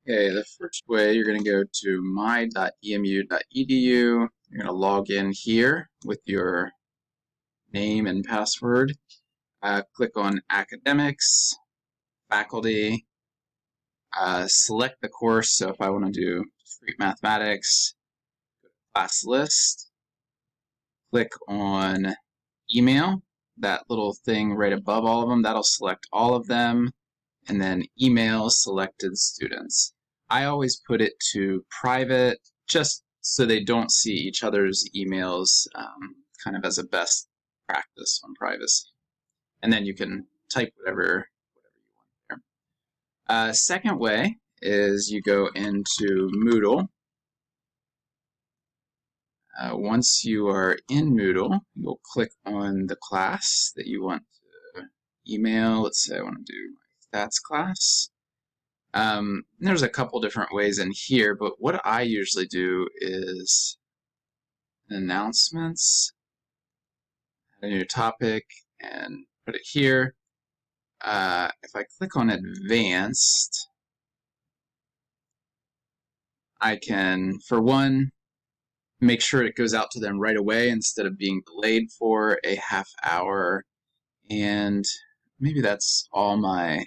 Okay, the first way you're going to go to my.emu.edu. You're going to log in here with your name and password. Click on Academics, Faculty, select the course. So if I want to do discrete mathematics, class list, click on email, that little thing right above all of them, that'll select all of them, and then email selected students. I always put it to private just so they don't see each other's emails, kind of as a best practice on privacy. And then you can type whatever you want there. Second way is you go into Moodle. Once you are in Moodle, you'll click on the class that you want to email. Let's say I want to do my stats class. There's a couple different ways in here, but what I usually do is announcements, add a new topic, and put it here. If I click on advanced, I can, for one, make sure it goes out to them right away instead of being delayed for a half hour. And maybe that's all my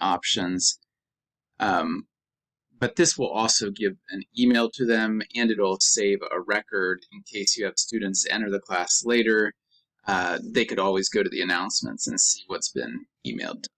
options. But this will also give an email to them, and it'll save a record in case you have students enter the class later. They could always go to the announcements and see what's been emailed to